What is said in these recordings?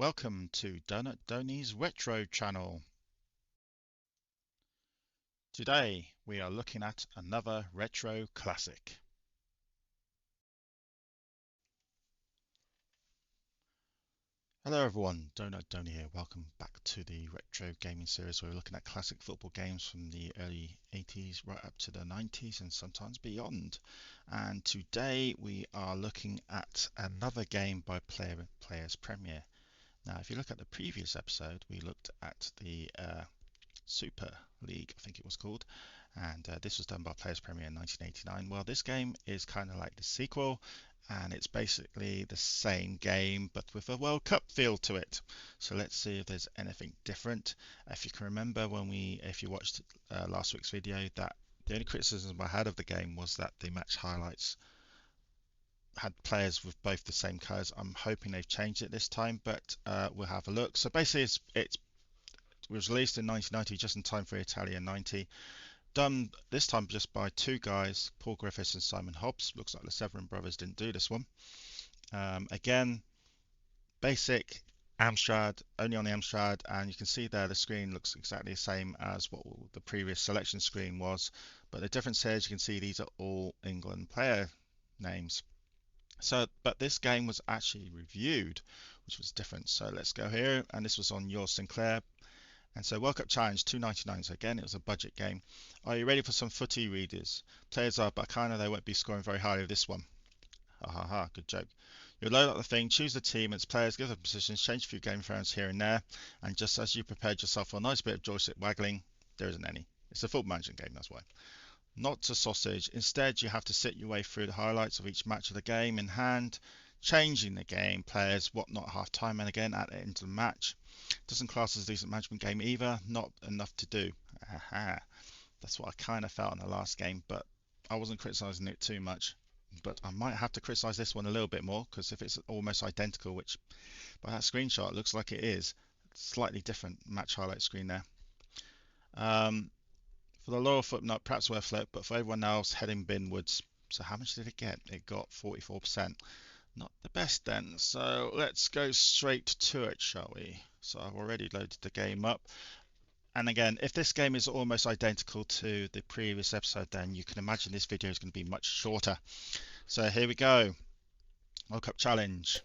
welcome to Donut Donny's Retro channel. Today we are looking at another retro classic. Hello everyone, Donut Donny here. Welcome back to the retro gaming series where we're looking at classic football games from the early 80s right up to the 90s and sometimes beyond. And today we are looking at another game by Players Premier. Now if you look at the previous episode, we looked at the Super League, I think it was called, and this was done by Players Premier in 1989. Well, this game is kind of like the sequel, and it's basically the same game but with a World Cup feel to it. So let's see if there's anything different. If you can remember if you watched last week's video, that the only criticism I had of the game was that the match highlights had players with both the same colours. I'm hoping they've changed it this time, but we'll have a look. So basically, it was released in 1990, just in time for Italia 90. Done this time just by two guys, Paul Griffiths and Simon Hobbs. Looks like the Severin brothers didn't do this one. Again, basic Amstrad, only on the Amstrad, and you can see there the screen looks exactly the same as what the previous selection screen was. But the difference here, as you can see, these are all England player names. So, but this game was actually reviewed, which was different. So let's go here, and this was on your Sinclair. And so World Cup Challenge $2.99. So again, it was a budget game. Are you ready for some footy readers? Players are Bacana, they won't be scoring very highly with this one. Ha ha ha, good joke. You load up the thing, choose the team, its players, give them positions, change a few game frames here and there, and just as you prepared yourself for a nice bit of joystick waggling, there isn't any. It's a football management game, that's why. Not a sausage. Instead, you have to sit your way through the highlights of each match of the game in hand, changing the game, players, whatnot, half time, and again at the end of the match. Doesn't class as a decent management game either, not enough to do. Aha. That's what I kind of felt in the last game, but I wasn't criticising it too much. But I might have to criticise this one a little bit more, because if it's almost identical, which by that screenshot looks like it is, slightly different match highlight screen there. For the lower footnote, perhaps worth flip, but for everyone else, heading binwards. So how much did it get? It got 44%. Not the best then. So let's go straight to it, shall we? So I've already loaded the game up. And again, if this game is almost identical to the previous episode, then you can imagine this video is going to be much shorter. So here we go. World Cup Challenge.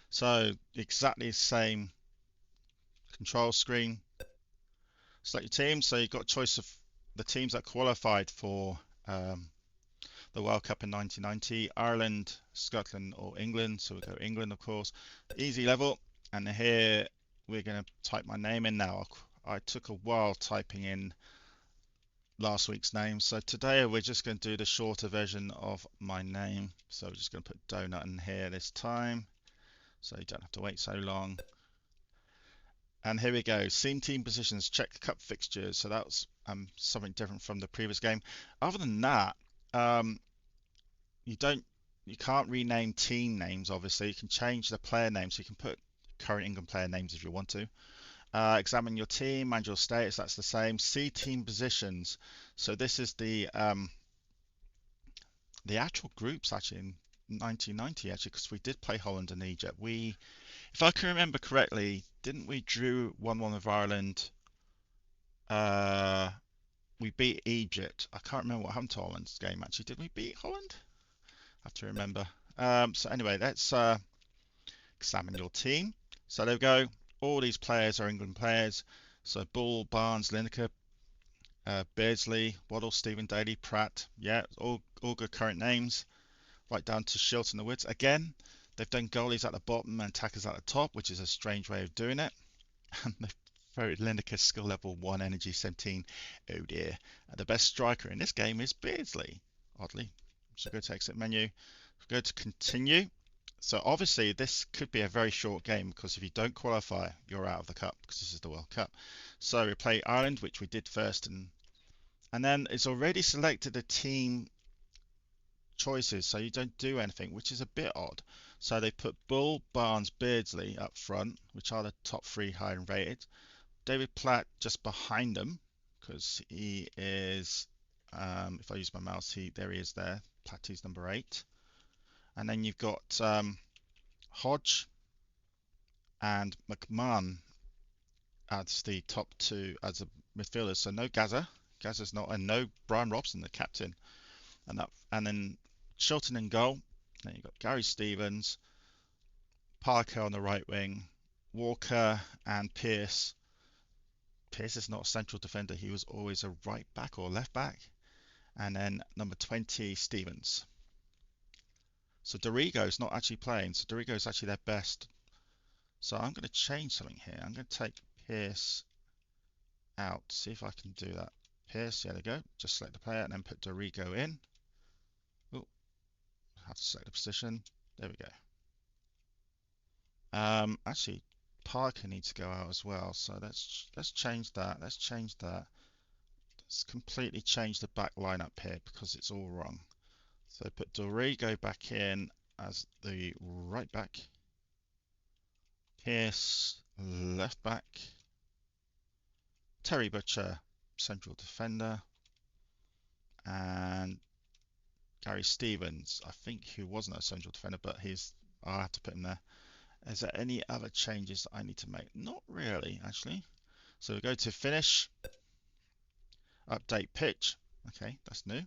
So exactly the same control screen. Select your team. So you've got a choice of the teams that qualified for the World Cup in 1990, Ireland, Scotland or England. So we'll go England, of course. Easy level. And here we're going to type my name in now. I took a while typing in last week's name. So today we're just going to do the shorter version of my name. So we're just going to put Donut in here this time. So you don't have to wait so long. And here we go. Scene team positions, check cup fixtures. So that's something different from the previous game. Other than that, you can't rename team names. Obviously, you can change the player names. So you can put current England player names if you want to. Examine your team and your status. That's the same. See team positions. So this is the actual groups actually in 1990 actually, because we did play Holland and Egypt. If I can remember correctly, didn't we drew 1-1 with Ireland? We beat Egypt. I can't remember what happened to Holland's game actually. Did we beat Holland? I have to remember. So anyway, let's examine your team. So there we go. All these players are England players. So Bull, Barnes, Lineker, Beardsley, Waddle, Stephen Daly, Pratt. Yeah, all good current names. Right down to Shilton the Woods. Again, they've done goalies at the bottom and attackers at the top, which is a strange way of doing it. And they've voted Lineker skill level 1, energy 17. Oh dear. The best striker in this game is Beardsley, oddly. So go to exit menu. Go to continue. So obviously this could be a very short game, because if you don't qualify, you're out of the cup, because this is the World Cup. So we play Ireland, which we did first, and then it's already selected a team choices, so you don't do anything, which is a bit odd. So they put Bull, Barnes, Beardsley up front, which are the top 3 high rated. David Platt just behind them, because he is, if I use my mouse, there he is there. Platty's number 8. And then you've got Hodge and McMahon as the top two as a midfielder. So no Gaza, Gaza's not, and no Brian Robson, the captain, and then Shilton in goal. Then you've got Gary Stevens, Parker on the right wing, Walker and Pearce. Pearce is not a central defender; he was always a right back or left back. And then number 20, Stevens. So Dorigo's not actually playing. So Dorigo's actually their best. So I'm going to change something here. I'm going to take Pearce out. See if I can do that. Pearce, there we go. Just select the player and then put Dorigo in. Oh, have to select the position. There we go. Actually, Parker needs to go out as well. So let's change that. Let's change that. Let's completely change the back lineup here because it's all wrong. So put Dorigo back in as the right back. Pierce, left back. Terry Butcher, central defender. And Gary Stevens, I think he wasn't a central defender, but I'll have to put him there. Is there any other changes that I need to make? Not really, actually. So we go to finish, update pitch. Okay, that's new.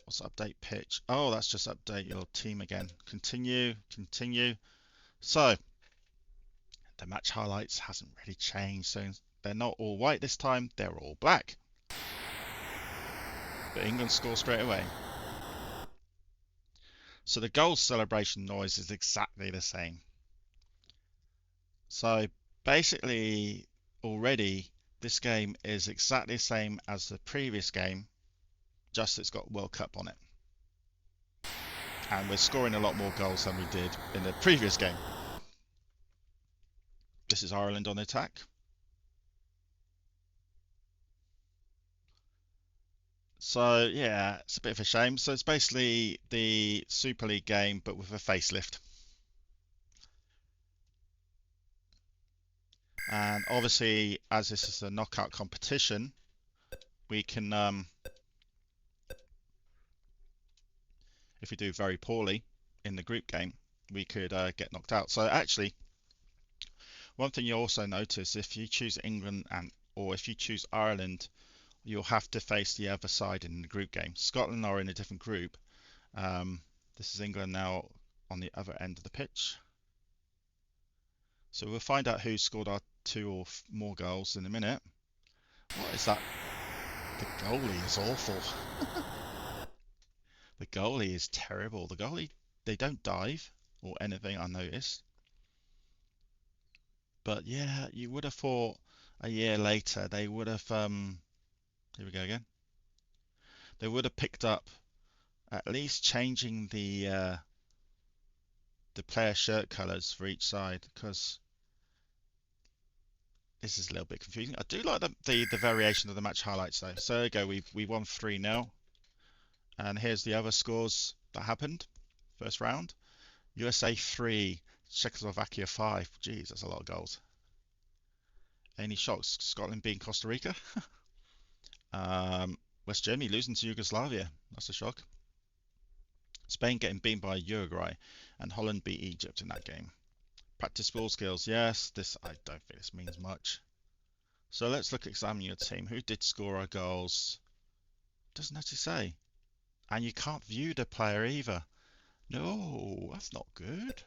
What's update pitch? Oh, that's just update your team again. Continue, continue. So the match highlights hasn't really changed. So they're not all white this time, they're all black. But England score straight away. So the goal celebration noise is exactly the same. So basically, already, this game is exactly the same as the previous game, just it's got World Cup on it. And we're scoring a lot more goals than we did in the previous game. This is Ireland on attack. So yeah, it's a bit of a shame. So it's basically the Super League game, but with a facelift. And obviously, as this is a knockout competition, we can, if we do very poorly in the group game, we could get knocked out. So actually, one thing you also notice, if you choose England or if you choose Ireland, you'll have to face the other side in the group game. Scotland are in a different group. This is England now on the other end of the pitch. So we'll find out who scored our two or more goals in a minute. What is that? The goalie is awful. The goalie is terrible. The goalie, they don't dive or anything, I noticed. But yeah, you would have thought a year later they would have, here we go again. They would have picked up at least changing the player shirt colours for each side, because this is a little bit confusing. I do like the variation of the match highlights though. So there you go, we won 3-0. And here's the other scores that happened. First round. USA 3, Czechoslovakia 5. Jeez, that's a lot of goals. Any shocks? Scotland beating Costa Rica. West Germany losing to Yugoslavia. That's a shock. Spain getting beaten by Uruguay. And Holland beat Egypt in that game. Practice ball skills. Yes, I don't think this means much. So let's examine your team. Who did score our goals? Doesn't actually say. And you can't view the player either. No, that's not good.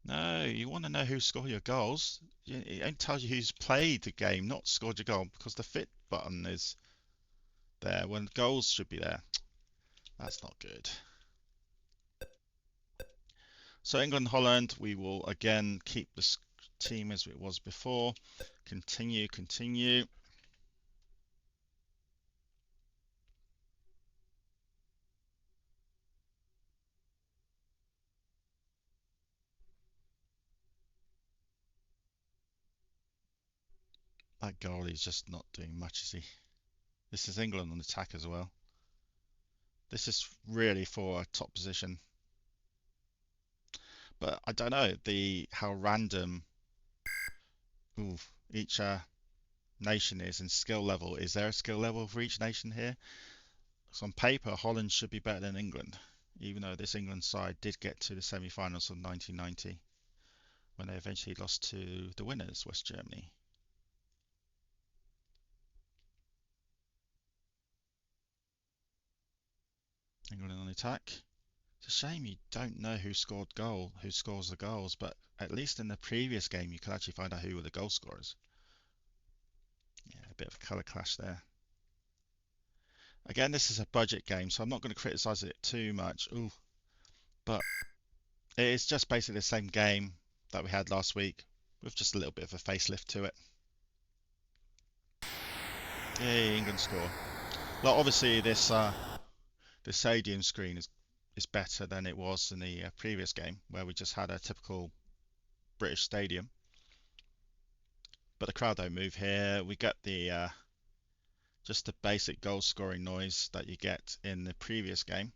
No, you want to know who scored your goals. It only tells you who's played the game, not scored your goal, because the fit button is there when goals should be there. That's not good. So England, Holland, we will again keep the team as it was before. Continue, continue. That goalie's just not doing much, is he? This is England on attack as well. This is really for a top position. But I don't know how random each nation is in skill level. Is there a skill level for each nation here? So on paper, Holland should be better than England. even though this England side did get to the semi-finals of 1990 when they eventually lost to the winners, West Germany. England on the attack. It's a shame you don't know who scores the goals, but at least in the previous game you could actually find out who were the goal scorers. Yeah, a bit of a colour clash there. Again, this is a budget game, so I'm not going to criticise it too much. Ooh, but it is just basically the same game that we had last week, with just a little bit of a facelift to it. Yay, England score. Well, obviously the stadium screen is better than it was in the previous game, where we just had a typical British stadium. But the crowd don't move here. We get the just the basic goal scoring noise that you get in the previous game.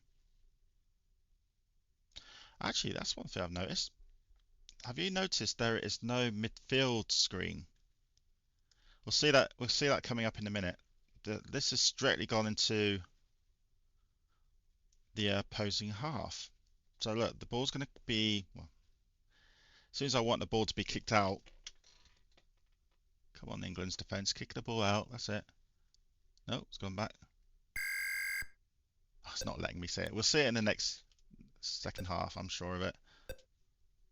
Actually, that's one thing I've noticed. Have you noticed there is no midfield screen? We'll see that coming up in a minute. This has strictly gone into the opposing half. So look, the ball's going to be, well, as soon as I want the ball to be kicked out, come on, England's defence, kick the ball out. That's it. No, it's gone back. Oh, it's not letting me see it. We'll see it in the next second half, I'm sure of it.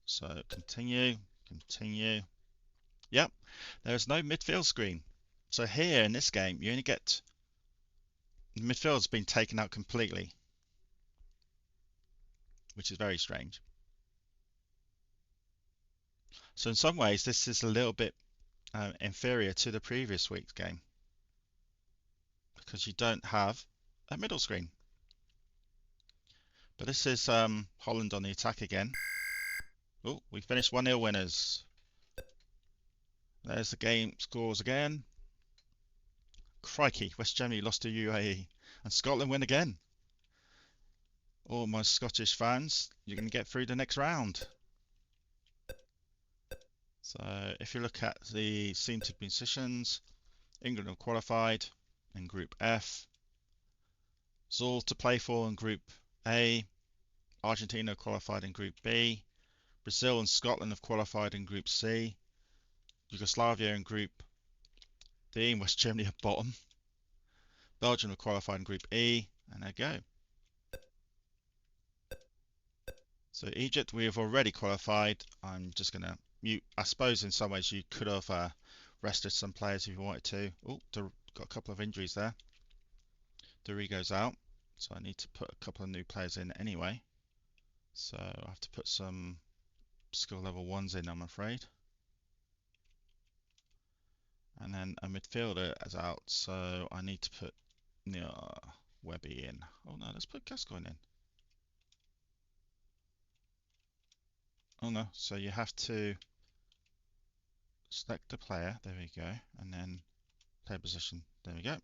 So continue, continue. Yep, there's no midfield screen. So here in this game, you only get the midfield's been taken out completely, which is very strange. So in some ways, this is a little bit inferior to the previous week's game because you don't have a middle screen. But this is Holland on the attack again. Oh, we finished 1-0 winners. There's the game scores again. Crikey, West Germany lost to UAE. And Scotland win again. All my Scottish fans, you're going to get through the next round. So if you look at the seeded positions, England have qualified in Group F. All to play for in Group A. Argentina qualified in Group B. Brazil and Scotland have qualified in Group C. Yugoslavia in Group D, and West Germany at bottom. Belgium have qualified in Group E, and there you go. So Egypt, we have already qualified. I'm just going to mute. I suppose in some ways you could have rested some players if you wanted to. Oh, got a couple of injuries there. Dorigo's out, so I need to put a couple of new players in anyway. So I have to put some skill level 1s in, I'm afraid. And then a midfielder is out, so I need to put Webby in. Oh no, let's put Gascoigne in. Oh no, so you have to select the player, there we go, and then player position, there we go.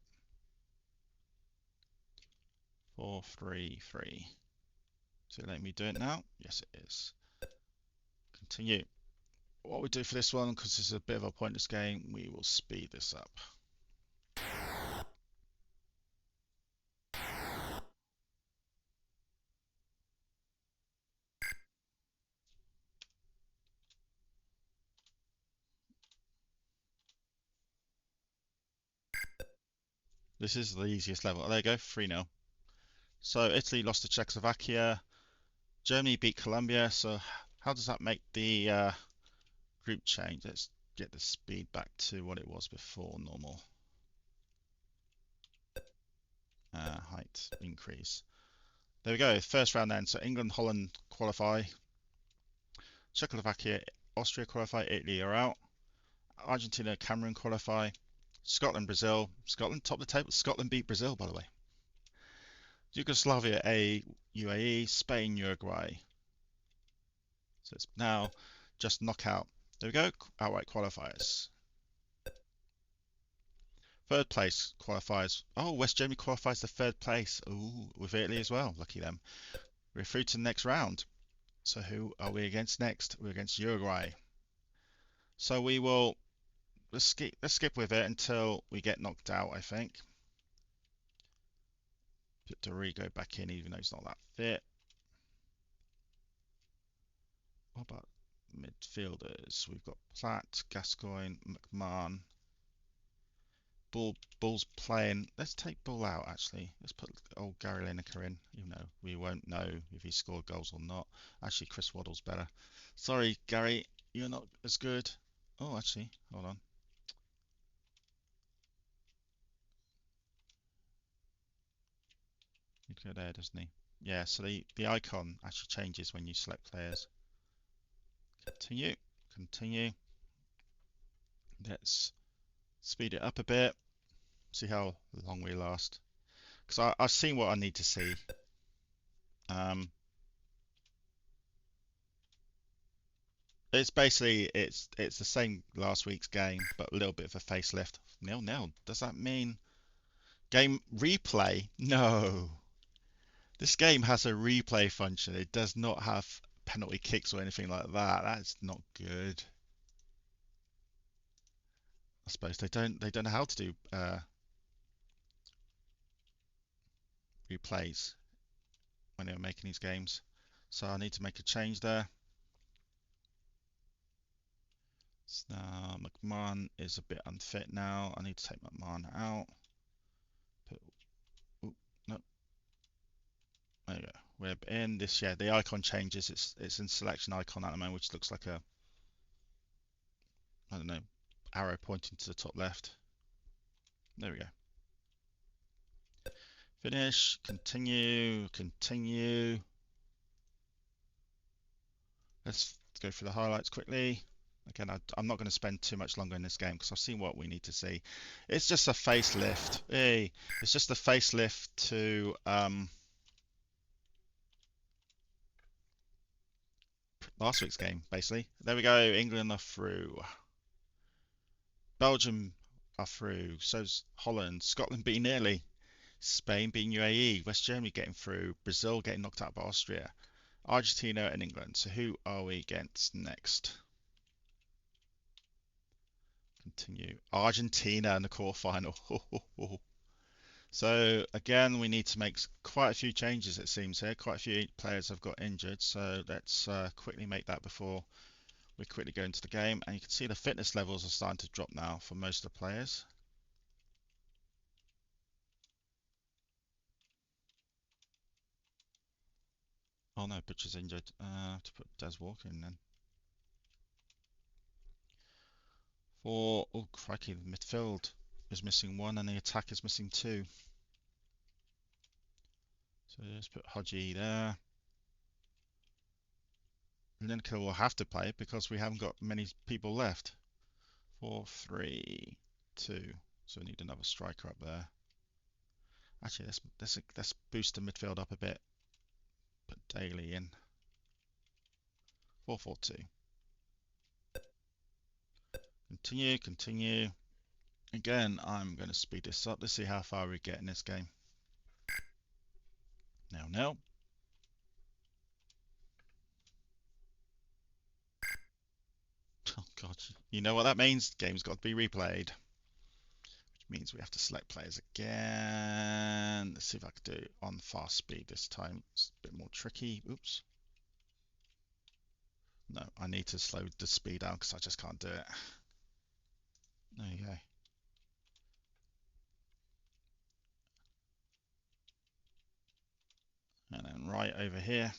4-3-3. So let me do it now. Yes, it is. Continue. What we do for this one, because this is a bit of a pointless game, we will speed this up. This is the easiest level. There you go, 3-0. So Italy lost to Czechoslovakia. Germany beat Colombia. So how does that make the group change? Let's get the speed back to what it was before normal. Height increase. There we go. First round then. So England, Holland qualify. Czechoslovakia, Austria qualify. Italy are out. Argentina, Cameroon qualify. Scotland, Brazil. Scotland top of the table. Scotland beat Brazil, by the way. Yugoslavia, UAE. Spain, Uruguay. So it's now just knockout. There we go. Outright qualifiers. Third place qualifies. Oh, West Germany qualifies to third place. Ooh, with Italy as well. Lucky them. We're through to the next round. So who are we against next? We're against Uruguay. So we will let's skip with it until we get knocked out, I think. Put Dorigo back in, even though he's not that fit. What about midfielders? We've got Platt, Gascoigne, McMahon. Bull's playing. Let's take Bull out, actually. Let's put old Gary Lineker in, even though we won't know if he scored goals or not. Actually, Chris Waddle's better. Sorry, Gary, you're not as good. Oh, actually, hold on. He'd go there, doesn't he? Yeah, so the icon actually changes when you select players. Continue, continue. Let's speed it up a bit. See how long we last. Because I've seen what I need to see. Um, it's basically it's the same last week's game, but a little bit of a facelift. 0-0. Does that mean game replay? No. This game has a replay function. It does not have penalty kicks or anything like that. That's not good. I suppose they don't know how to do replays when they were making these games. So I need to make a change there. So now McMahon is a bit unfit now. I need to take McMahon out. Put, ooh, no, there you go. Web in this, yeah, the icon changes. It's in selection icon at the moment, which looks like a, I don't know, arrow pointing to the top left. There we go. Finish, continue, continue. Let's go through the highlights quickly. Again, I'm not going to spend too much longer in this game because I've seen what we need to see. It's just a facelift. Hey, it's just a facelift to last week's game, basically. There we go. England are through. Belgium are through. So's Holland. Scotland beat nearly. Spain beating UAE. West Germany getting through. Brazil getting knocked out by Austria. Argentina and England. So who are we against next? Continue. Argentina in the quarterfinal. So again, we need to make quite a few changes, it seems here. Quite a few players have got injured, so let's quickly make that before we quickly go into the game. And you can see the fitness levels are starting to drop now for most of the players. Oh no, Butcher's injured. To put Des Walker in then. Oh crikey, the midfield is missing one and the attack is missing two. So let's put Hodgie there. Lineker will have to play because we haven't got many people left. 4-3-2. So we need another striker up there. Actually, let's boost the midfield up a bit. Put Daly in. 4-4-2. Continue, continue. Again, I'm going to speed this up. Let's see how far we get in this game. Now. Oh god, you know what that means? Game's got to be replayed. Which means we have to select players again. Let's see if I can do it on fast speed this time. It's a bit more tricky. Oops. No, I need to slow the speed down because I just can't do it. There you go. And then right over here.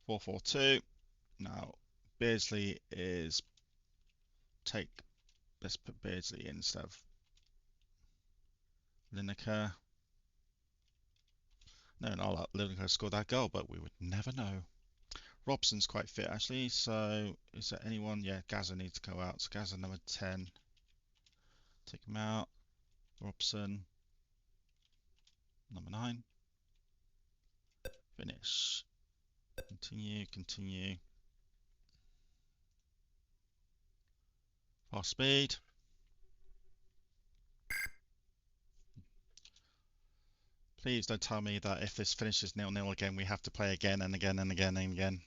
4-4-2. Now, Beardsley is let's put Beardsley in instead of Lineker. No, not Lineker scored that goal, but we would never know. Robson's quite fit actually, so is there anyone? Yeah, Gaza needs to go out. So Gaza number 10. Take him out. Robson, number 9. Finish. Continue, continue. Fast speed. Please don't tell me that if this finishes 0-0 again, we have to play again and again and again and again.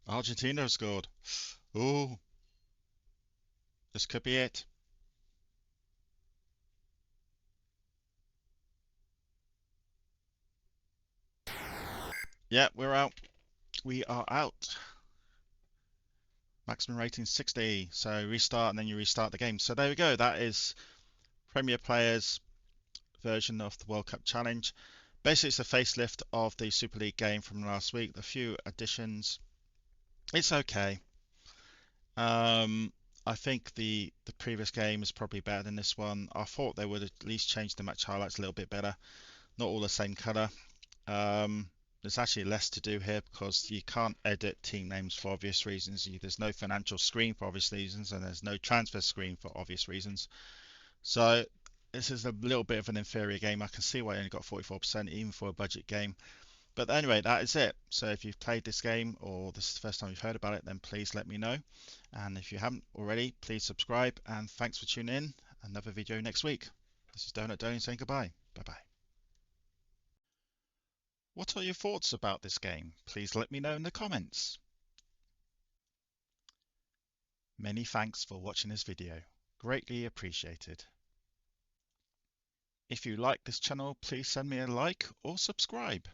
Argentina have scored. Oh, this could be it. Yeah, we're out. We are out. Maximum rating 60. So restart and then you restart the game. So there we go. That is Premier Players version of the World Cup Challenge. Basically, it's a facelift of the Super League game from last week. A few additions. It's okay. Um, I think the previous game is probably better than this one. I thought they would at least change the match highlights a little bit better. Not all the same colour. Um, there's actually less to do here because you can't edit team names for obvious reasons. There's no financial screen for obvious reasons, and there's no transfer screen for obvious reasons. So this is a little bit of an inferior game. I can see why it only got 44%, even for a budget game. But anyway, that is it. So if you've played this game or this is the first time you've heard about it, then please let me know. And if you haven't already, please subscribe. And thanks for tuning in. Another video next week. This is Donut Donny saying goodbye. Bye bye. What are your thoughts about this game? Please let me know in the comments. Many thanks for watching this video. Greatly appreciated. If you like this channel, please send me a like or subscribe.